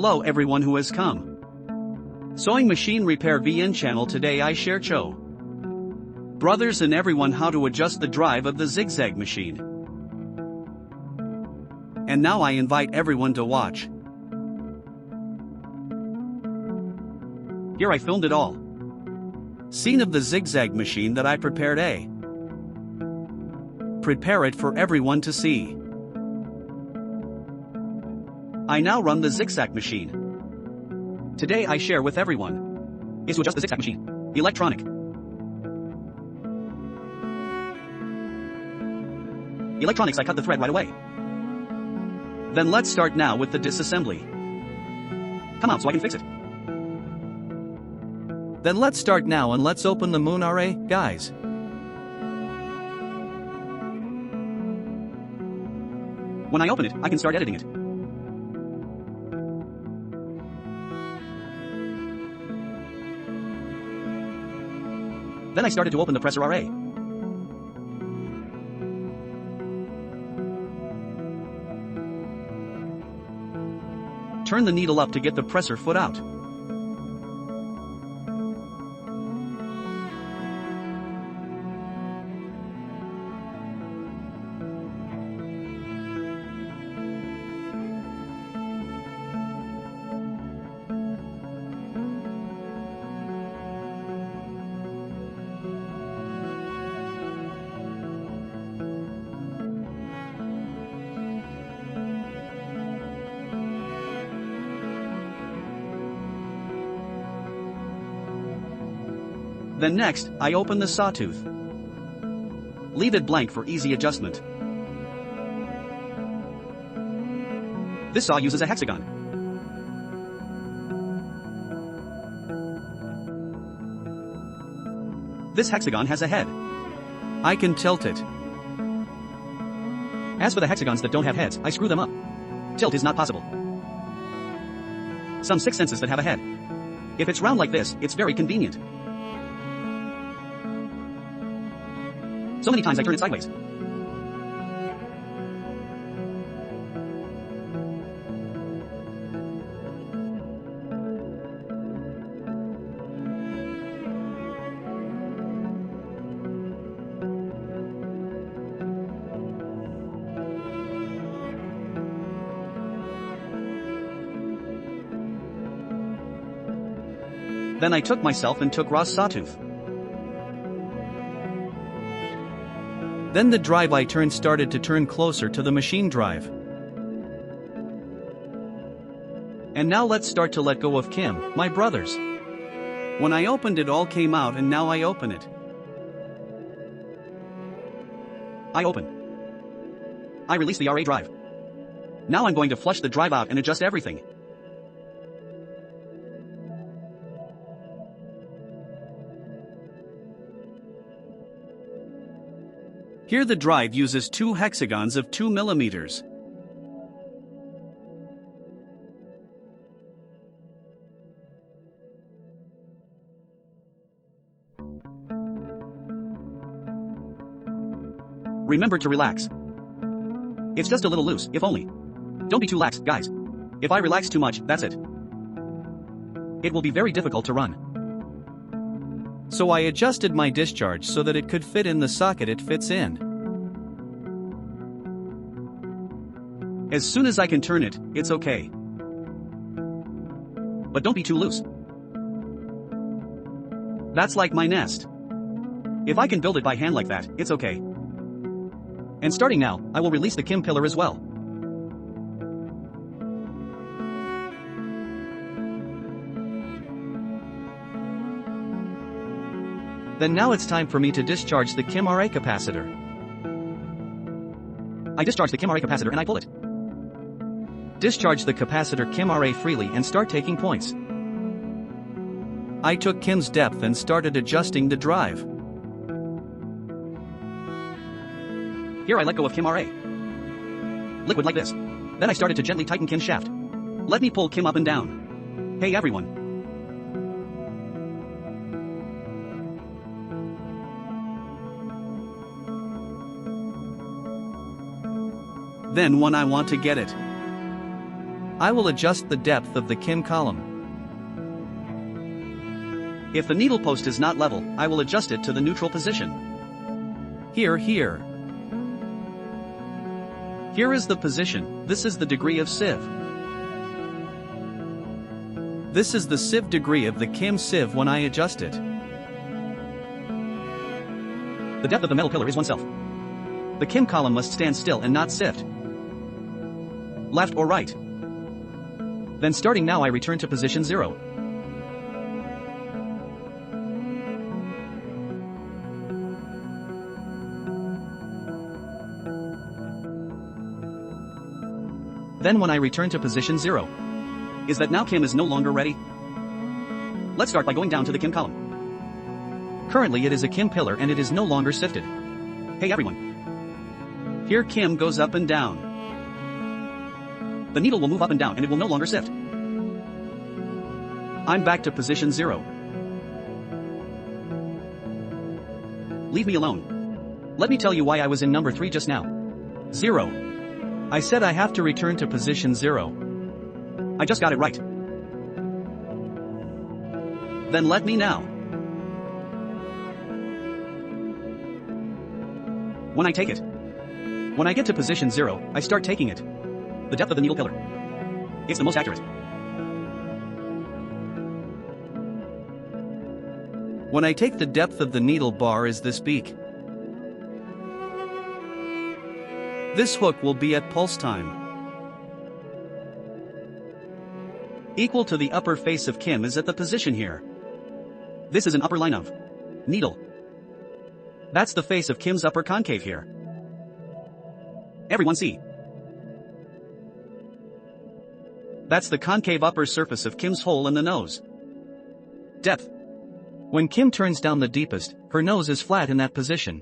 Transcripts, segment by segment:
Hello everyone who has come. Sewing machine repair VN channel. Today I share Cho brothers and everyone how to adjust the drive of the Ziczac machine. And now I invite everyone to watch. Here I filmed it all. Scene of the Ziczac machine that I prepared. Prepare it for everyone to see. I now run the Ziczac machine. Today I share with everyone is to adjust the Ziczac machine. Electronic. Electronics. I cut the thread right away. Then let's start now with the disassembly. Come out so I can fix it. Then let's start now and let's open the moon array, guys. When I open it, I can start editing it. Then I started to open the presser array. Turn the needle up to get the presser foot out. Then next, I open the sawtooth. Leave it blank for easy adjustment. This saw uses a hexagon. This hexagon has a head. I can tilt it. As for the hexagons that don't have heads, I screw them up. Tilt is not possible. Some 6 senses that have a head. If it's round like this, it's very convenient. So many times I turn it sideways. Then I took myself and took Ross' sawtooth. Then the drive I turned started to turn closer to the machine drive. And now let's start to let go of Kim, my brothers. When I opened it all came out and now I open it. I open. I release the RA drive. Now I'm going to flush the drive out and adjust everything. Here the drive uses 2 hexagons of 2 millimeters. Remember to relax. It's just a little loose, if only. Don't be too lax, guys. If I relax too much, that's it. It will be very difficult to run. So I adjusted my discharge so that it could fit in the socket it fits in. As soon as I can turn it, it's okay. But don't be too loose. That's like my nest. If I can build it by hand like that, it's okay. And starting now, I will release the Kim pillar as well. Then now it's time for me to discharge the Kim RA capacitor. I discharge the Kim RA capacitor and I pull it. Discharge the capacitor Kim RA freely and start taking points. I took Kim's depth and started adjusting the drive. Here I let go of Kim RA. Liquid like this. Then I started to gently tighten Kim's shaft. Let me pull Kim up and down. Hey everyone. Then when I want to get it, I will adjust the depth of the Kim column. If the needle post is not level, I will adjust it to the neutral position. Here. Here is the position. This is the degree of sieve. This is the sieve degree of the Kim sieve when I adjust it. The depth of the metal pillar is 1 self. The Kim column must stand still and not sift. Left or right. Then starting now I return to position 0. Then when I return to position 0, is that now Kim is no longer ready? Let's start by going down to the Kim column. Currently it is a Kim pillar and it is no longer sifted. Hey everyone. Here Kim goes up and down. The needle will move up and down and it will no longer sift. I'm back to position 0. Leave me alone. Let me tell you why I was in number 3 just now. 0. I said I have to return to position 0. I just got it right. Then let me now. When I take it. When I get to position 0, I start taking it. The depth of the needle pillar. It's the most accurate. When I take the depth of the needle bar is this beak. This hook will be at pulse time. Equal to the upper face of Kim is at the position here. This is an upper line of needle. That's the face of Kim's upper concave here. Everyone see. That's the concave upper surface of Kim's hole in the nose. Depth. When Kim turns down the deepest, her nose is flat in that position.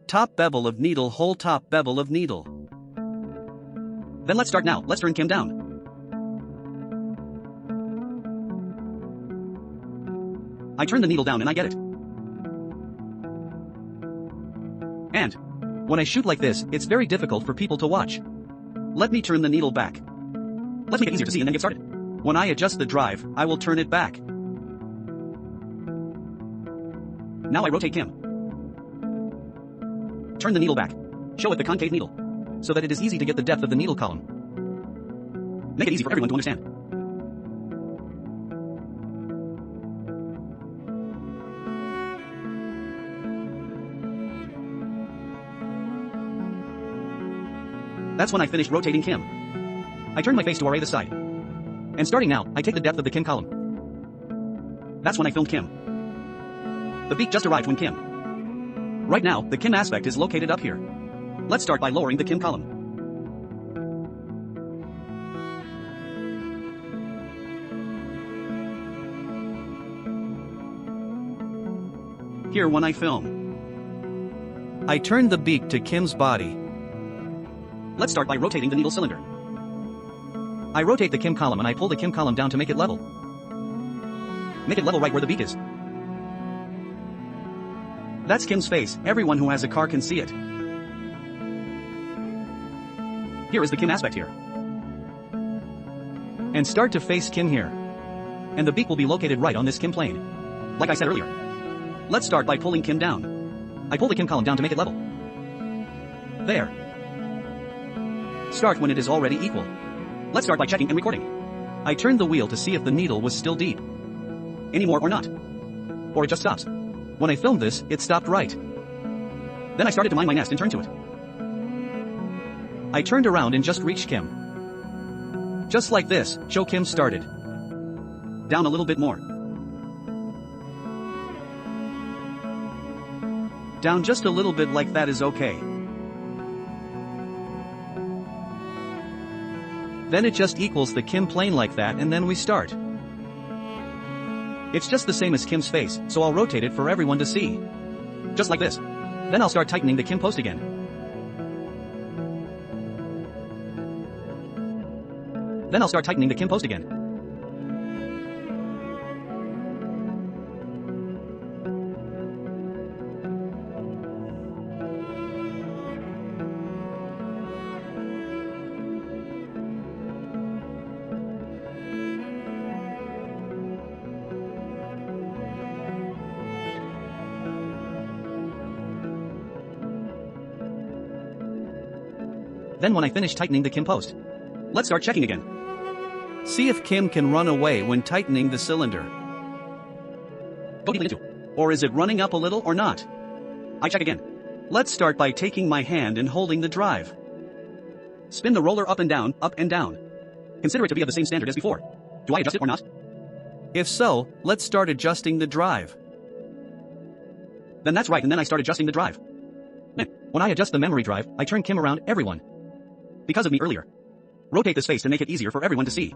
Top bevel of needle hole, top bevel of needle. Then let's start now. Let's turn Kim down. I turn the needle down and I get it. And when I shoot like this, it's very difficult for people to watch. Let me turn the needle back. Let's make it easier to see and then get started. When I adjust the drive, I will turn it back. Now I rotate Kim. Turn the needle back. Show it the concave needle. So that it is easy to get the depth of the needle column. Make it easy for everyone to understand. That's when I finished rotating Kim. I turn my face to array this side. And starting now, I take the depth of the Kim column. That's when I filmed Kim. The beak just arrived when Kim. Right now, the Kim aspect is located up here. Let's start by lowering the Kim column. Here when I film. I turn the beak to Kim's body. Let's start by rotating the needle cylinder. I rotate the Kim column and I pull the Kim column down to make it level. Make it level right where the beak is. That's Kim's face. Everyone who has a car can see it. Here is the Kim aspect here. And start to face Kim here. And the beak will be located right on this Kim plane. Like I said earlier. Let's start by pulling Kim down. I pull the Kim column down to make it level. There. Start when it is already equal. Let's start by checking and recording. I turned the wheel to see if the needle was still deep. Any more or not. Or it just stops. When I filmed this, it stopped right. Then I started to mind my nest and turned to it. I turned around and just reached Kim. Just like this, show Kim started. Down a little bit more. Down just a little bit like that is okay. Then it just equals the Kim plane like that and then we start. It's just the same as Kim's face, so I'll rotate it for everyone to see. Just like this. Then I'll start tightening the Kim post again. Then I'll start tightening the Kim post again. Then when I finish tightening the Kim post, let's start checking again. See if Kim can run away when tightening the cylinder. Go deeply into. Or is it running up a little or not? I check again. Let's start by taking my hand and holding the drive. Spin the roller up and down, up and down. Consider it to be of the same standard as before. Do I adjust it or not? If so, let's start adjusting the drive. Then that's right, and then I start adjusting the drive. When I adjust the memory drive, I turn Kim around everyone. Because of me earlier. Rotate this face to make it easier for everyone to see.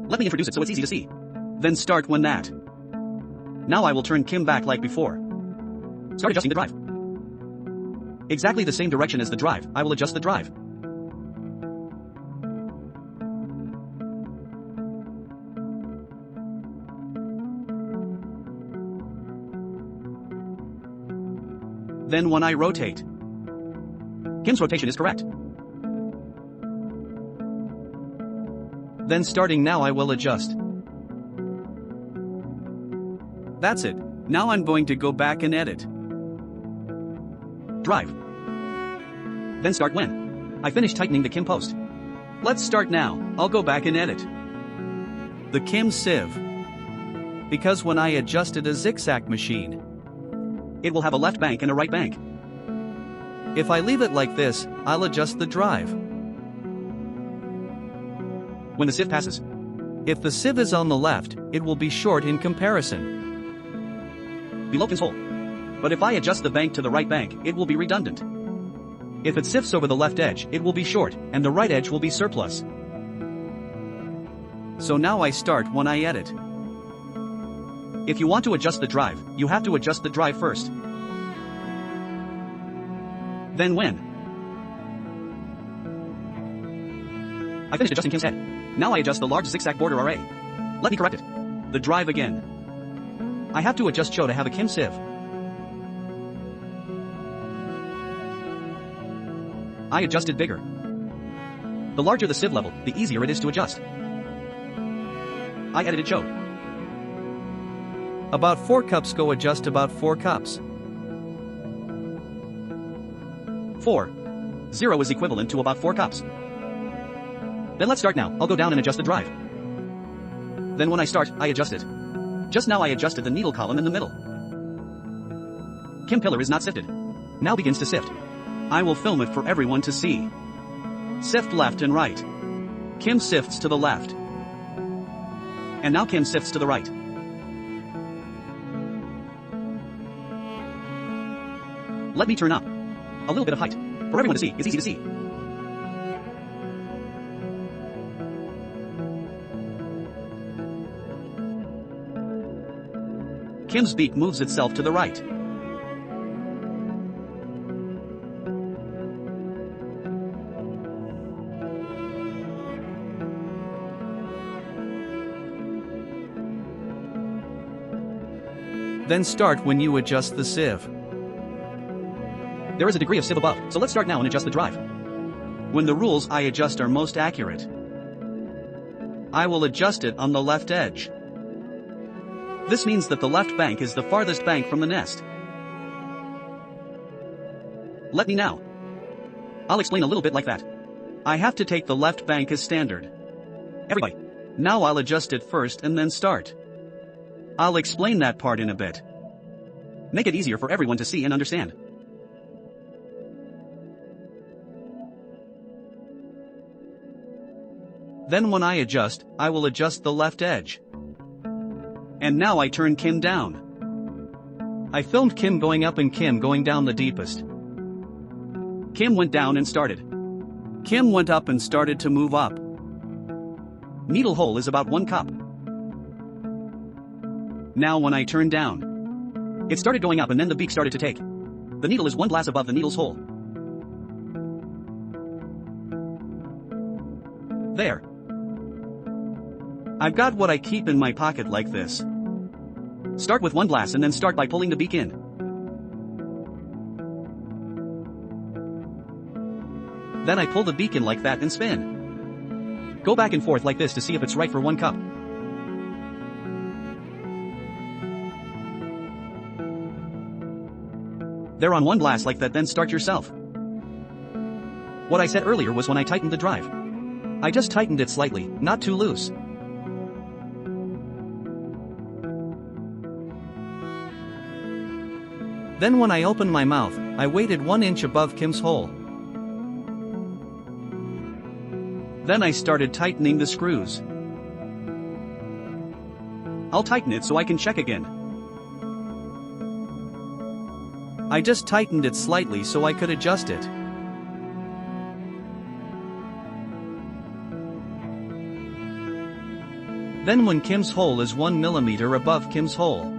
Let me introduce it so it's easy to see. Then start when that. Now I will turn Kim back like before. Start adjusting the drive. Exactly the same direction as the drive, I will adjust the drive. Then when I rotate, Kim's rotation is correct. Then starting now I will adjust. That's it. Now I'm going to go back and edit. Drive. Then start when I finish tightening the Kim post. Let's start now. I'll go back and edit. The Kim sieve. Because when I adjusted a Ziczac machine, it will have a left bank and a right bank. If I leave it like this, I'll adjust the drive. When the sieve passes. If the sieve is on the left, it will be short in comparison. Below Kim's hole. But if I adjust the bank to the right bank, it will be redundant. If it sifts over the left edge, it will be short, and the right edge will be surplus. So now I start when I edit. If you want to adjust the drive, you have to adjust the drive first. Then when I finished adjusting Kim's head, now I adjust the large Ziczac border array. Let me correct it. The drive again. I have to adjust Cho to have a Kim sieve. I adjusted bigger. The larger the sieve level, the easier it is to adjust. I edited Cho. About 4 cups go adjust about 4 cups. 0 is equivalent to about 4 cups. Then let's start now. I'll go down and adjust the drive. Then when I start, I adjust it. Just now I adjusted the needle column in the middle. Kim pillar is not sifted. Now begins to sift. I will film it for everyone to see. Sift left and right. Kim sifts to the left. And now Kim sifts to the right. Let me turn up a little bit of height for everyone to see. It's easy to see. Kim's beak moves itself to the right. Then start when you adjust the sieve. There is a degree of sieve above, so let's start now and adjust the drive. When the rules I adjust are most accurate, I will adjust it on the left edge. This means that the left bank is the farthest bank from the nest. Let me now. I'll explain a little bit like that. I have to take the left bank as standard. Everybody. Now I'll adjust it first and then start. I'll explain that part in a bit. Make it easier for everyone to see and understand. Then when I adjust, I will adjust the left edge. And now I turn Kim down. I filmed Kim going up and Kim going down the deepest. Kim went down and started. Kim went up and started to move up. Needle hole is about 1 cup. Now when I turn down, it started going up and then the beak started to take. The needle is 1 glass above the needle's hole. There. I've got what I keep in my pocket like this. Start with 1 glass and then start by pulling the beak in. Then I pull the beak in like that and spin. Go back and forth like this to see if it's right for 1 cup. They're on 1 glass like that, then start yourself. What I said earlier was when I tightened the drive. I just tightened it slightly, not too loose. Then when I opened my mouth, I waited 1 inch above Kim's hole. Then I started tightening the screws. I'll tighten it so I can check again. I just tightened it slightly so I could adjust it. Then when Kim's hole is 1 millimeter above Kim's hole.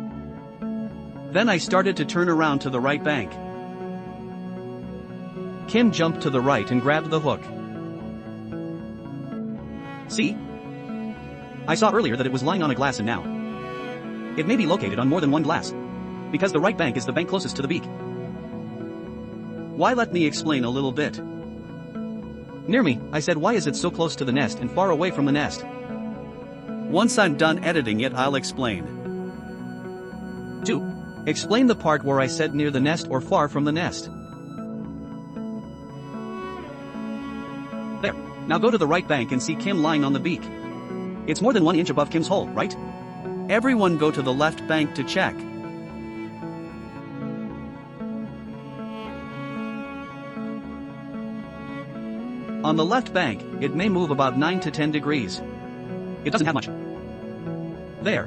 Then I started to turn around to the right bank. Kim jumped to the right and grabbed the hook. See? I saw earlier that it was lying on a glass and now it may be located on more than one glass, because the right bank is the bank closest to the beak. Why, let me explain a little bit. Near me, I said, why is it so close to the nest and far away from the nest? Once I'm done editing it, I'll explain. 2. Explain the part where I said near the nest or far from the nest. There. Now go to the right bank and see Kim lying on the beak. It's more than 1 inch above Kim's hole, right? Everyone go to the left bank to check. On the left bank, it may move about 9 to 10 degrees. It doesn't have much. There.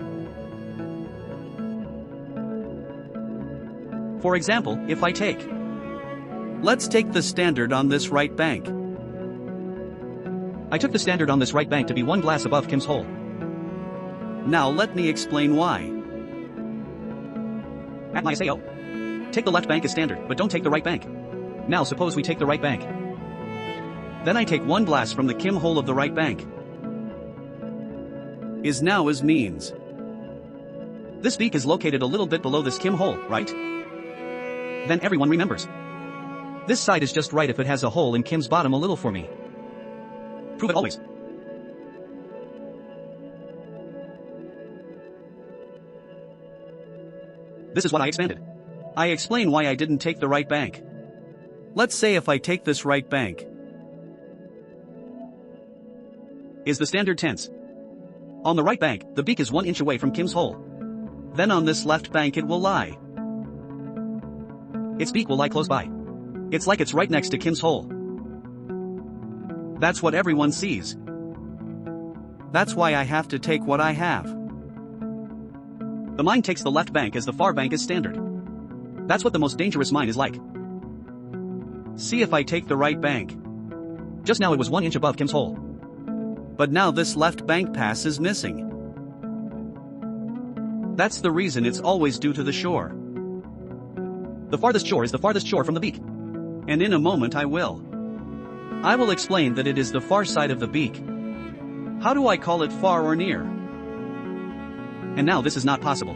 For example, if I take. Let's take the standard on this right bank. I took the standard on this right bank to be 1 glass above Kim's hole. Now let me explain why. At my say, take the left bank as standard, but don't take the right bank. Now suppose we take the right bank. Then I take 1 glass from the Kim hole of the right bank. Is now as means. This beak is located a little bit below this Kim hole, right? Then everyone remembers. This side is just right if it has a hole in Kim's bottom a little for me. Prove it always. This is what I expanded. I explain why I didn't take the right bank. Let's say if I take this right bank. Is the standard tense? On the right bank, the beak is 1 inch away from Kim's hole. Then on this left bank it will lie. Its beak will lie close by. It's like it's right next to Kim's hole. That's what everyone sees. That's why I have to take what I have. The mind takes the left bank as the far bank is standard. That's what the most dangerous mind is like. See if I take the right bank. Just now it was 1 inch above Kim's hole. But now this left bank pass is missing. That's the reason it's always due to the shore. The farthest shore is the farthest shore from the beak. And in a moment I will explain that it is the far side of the beak. How do I call it far or near? And now this is not possible.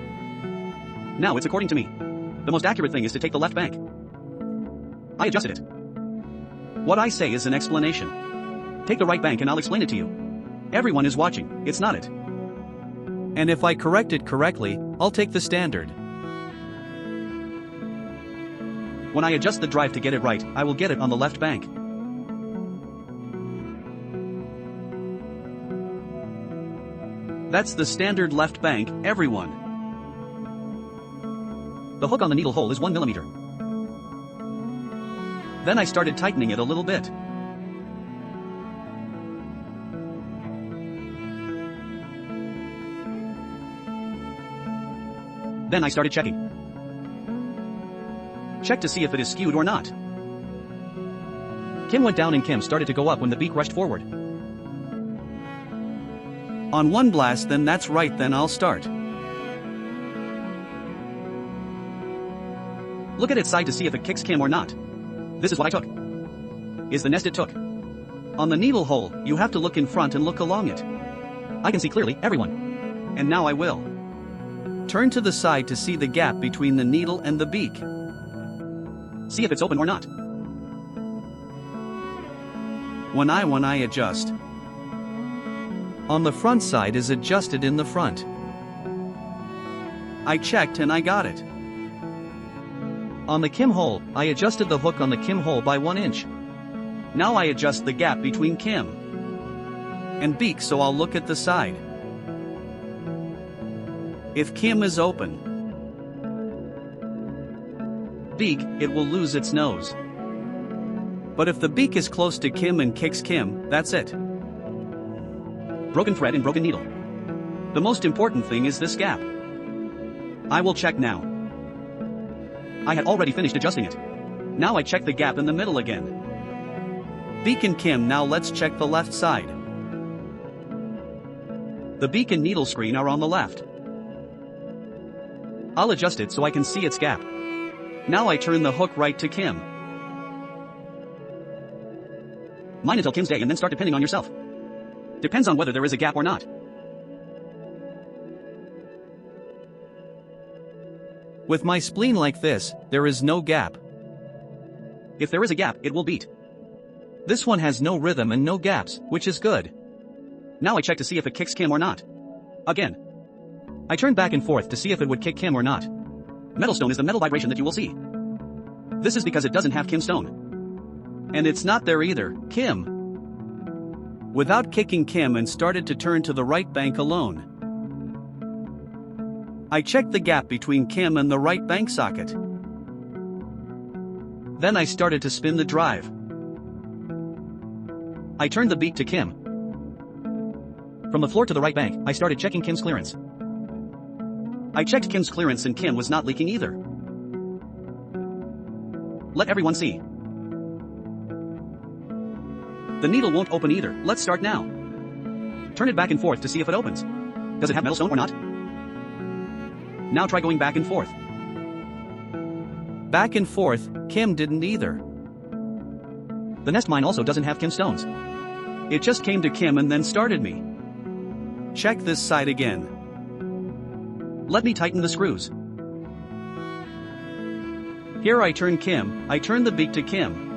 Now it's according to me. The most accurate thing is to take the left bank. I adjusted it. What I say is an explanation. Take the right bank and I'll explain it to you. Everyone is watching, it's not it. And if I correct it correctly, I'll take the standard. When I adjust the drive to get it right, I will get it on the left bank. That's the standard left bank, everyone. The hook on the needle hole is 1 millimeter. Then I started tightening it a little bit. Then I started checking. Check to see if it is skewed or not. Kim went down and Kim started to go up when the beak rushed forward. On 1 blast, then that's right, then I'll start. Look at its side to see if it kicks Kim or not. This is what I took. Is the nest it took. On the needle hole, you have to look in front and look along it. I can see clearly, everyone. And now I will. Turn to the side to see the gap between the needle and the beak. See if it's open or not. When I adjust. On the front side is adjusted in the front. I checked and I got it. On the Kim hole, I adjusted the hook on the Kim hole by 1 inch. Now I adjust the gap between Kim and beak so I'll look at the side. If Kim is open beak, it will lose its nose. But if the beak is close to Kim and kicks Kim, that's it. Broken thread and broken needle. The most important thing is this gap. I will check now. I had already finished adjusting it. Now I check the gap in the middle again. Beak and Kim, now let's check the left side. The beak and needle screen are on the left. I'll adjust it so I can see its gap. Now I turn the hook right to Kim. Mine until Kim's day and then start depending on yourself. Depends on whether there is a gap or not. With my spleen like this, there is no gap. If there is a gap, it will beat. This one has no rhythm and no gaps, which is good. Now I check to see if it kicks Kim or not. Again. I turn back and forth to see if it would kick Kim or not. Metal stone is the metal vibration that you will see. This is because it doesn't have Kim stone. And it's not there either, Kim. Without kicking Kim and started to turn to the right bank alone. I checked the gap between Kim and the right bank socket. Then I started to spin the drive. I turned the beak to Kim. From the floor to the right bank, I started checking Kim's clearance. I checked Kim's clearance and Kim was not leaking either. Let everyone see. The needle won't open either. Let's start now. Turn it back and forth to see if it opens. Does it have metal stone or not? Now try going back and forth. Back and forth, Kim didn't either. The nest mine also doesn't have Kim stones. It just came to Kim and then started me. Check this side again. Let me tighten the screws. Here I turn Kim, I turn the beak to Kim.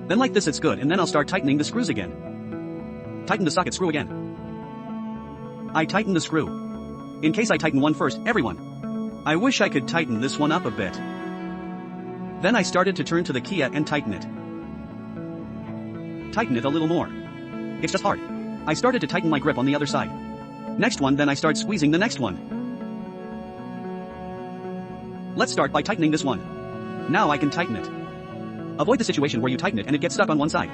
Then like this it's good and then I'll start tightening the screws again. Tighten the socket screw again. I tighten the screw. In case I tighten one first, everyone. I wish I could tighten this one up a bit. Then I started to turn to the Kia and tighten it. Tighten it a little more. It's just hard. I started to tighten my grip on the other side. Next one, then I start squeezing the next one. Let's start by tightening this one. Now I can tighten it. Avoid the situation where you tighten it and it gets stuck on one side.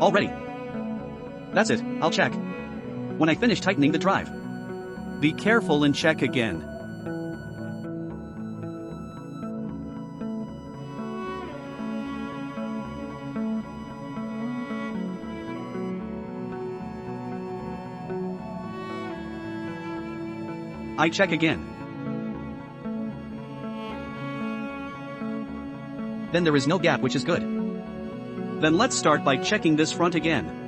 All ready. That's it, I'll check. When I finish tightening the drive. Be careful and check again. I check again. Then there is no gap, which is good. Then let's start by checking this front again.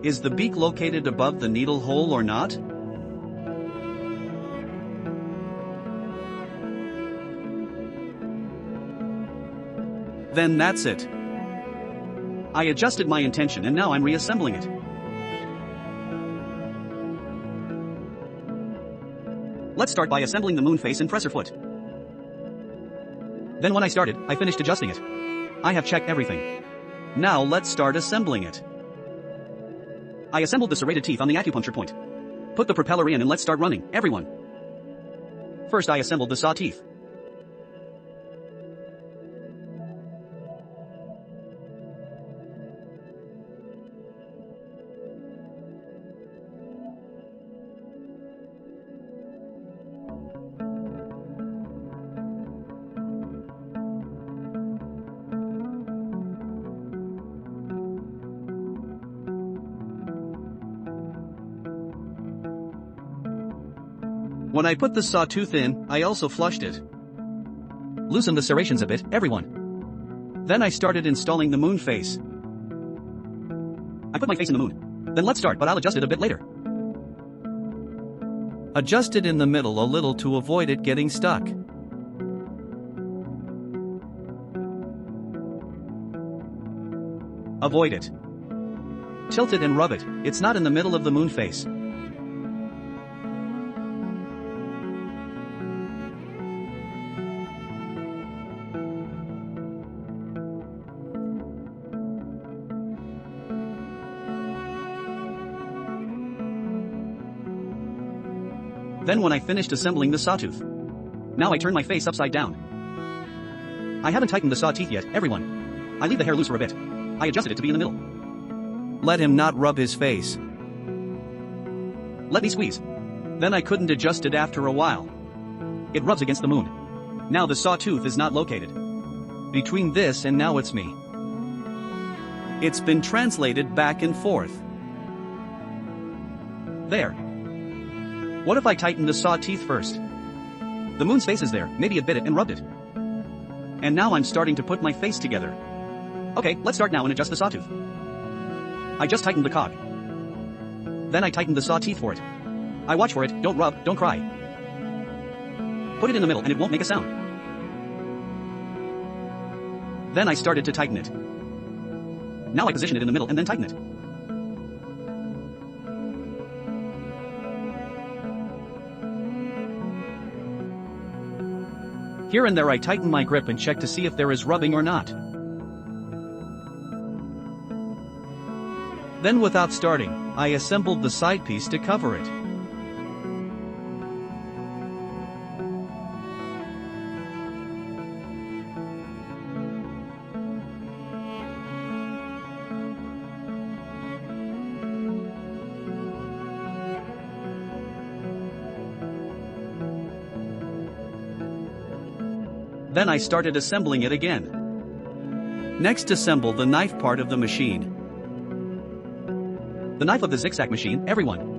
Is the beak located above the needle hole or not? Then that's it. I adjusted my intention and now I'm reassembling it. Let's start by assembling the moon face and presser foot. Then when I started, I finished adjusting it. I have checked everything. Now let's start assembling it. I assembled the serrated teeth on the acupuncture point. Put the propeller in and let's start running, everyone. First I assembled the saw teeth. When I put the sawtooth in, I also flushed it. Loosen the serrations a bit, everyone. Then I started installing the moon face. I put my face in the moon. Then let's start, but I'll adjust it a bit later. Adjust it in the middle a little to avoid it getting stuck. Avoid it. Tilt it and rub it, it's not in the middle of the moon face. Then when I finished assembling the sawtooth, now I turn my face upside down. I haven't tightened the saw teeth yet, everyone. I leave the hair loose for a bit. I adjusted it to be in the middle. Let him not rub his face. Let me squeeze. Then I couldn't adjust it after a while. It rubs against the moon. Now the sawtooth is not located. Between this and now it's me. It's been translated back and forth. There. What if I tighten the saw teeth first? The moon's face is there, maybe it bit it and rubbed it. And now I'm starting to put my face together. Okay, let's start now and adjust the sawtooth. I just tightened the cog. Then I tightened the saw teeth for it. I watch for it, don't rub, don't cry. Put it in the middle and it won't make a sound. Then I started to tighten it. Now I position it in the middle and then tighten it. Here and there I tighten my grip and check to see if there is rubbing or not. Then without starting, I assembled the side piece to cover it. Then I started assembling it again. Next, assemble the knife part of the machine. The knife of the Ziczac machine, everyone.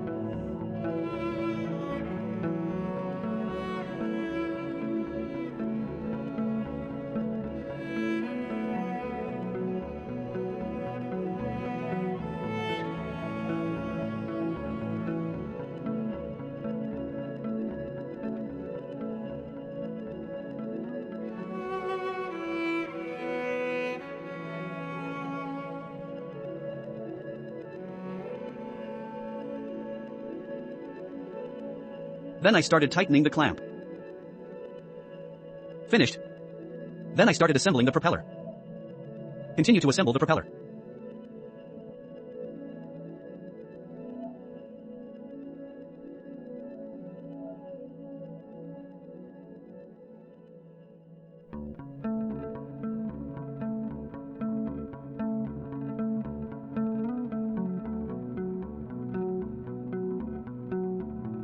Then I started tightening the clamp. Finished. Then I started assembling the propeller. Continue to assemble the propeller.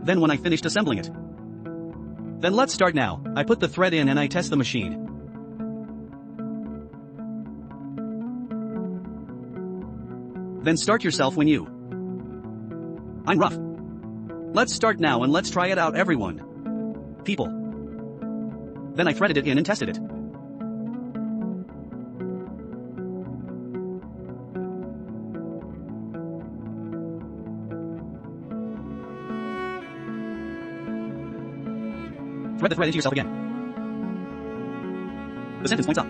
Then when I finished assembling it. Then let's start now. I put the thread in and I test the machine. Then start yourself when you. I'm rough. Let's start now and let's try it out, everyone. People. Then I threaded it in and tested it. Thread the thread into yourself again. The sentence points up.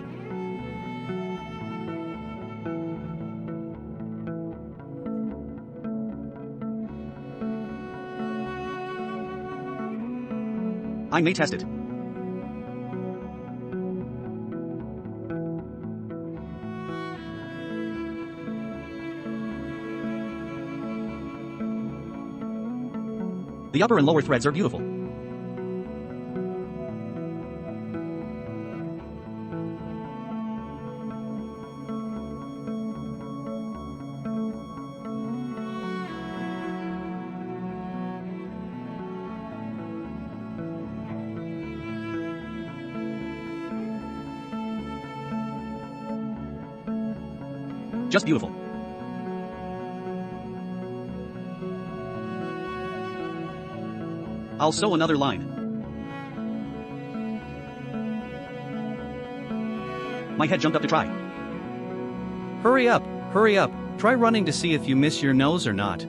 I may test it. The upper and lower threads are beautiful. Just beautiful. I'll sew another line. My head jumped up to try. Hurry up, hurry up. Try running to see if you miss your nose or not.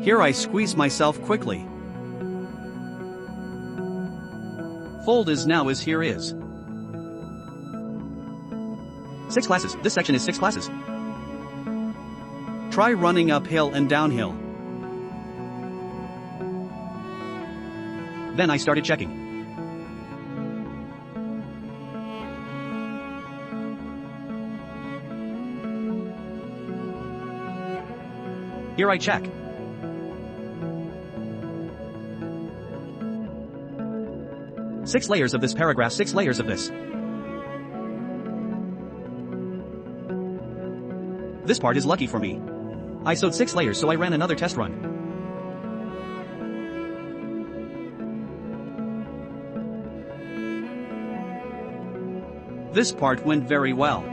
Here I squeeze myself quickly. Fold is now as here is. 6 classes, this section is 6 classes. Try running uphill and downhill. Then I started checking. Here I check. Six layers of this paragraph, 6 layers of this. This part is lucky for me. I sewed 6 layers, so I ran another test run. This part went very well.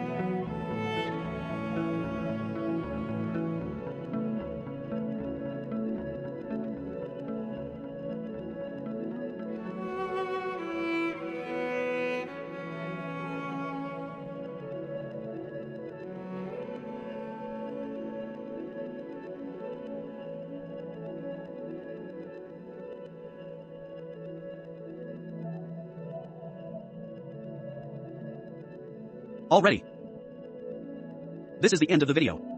Already. This is the end of the video.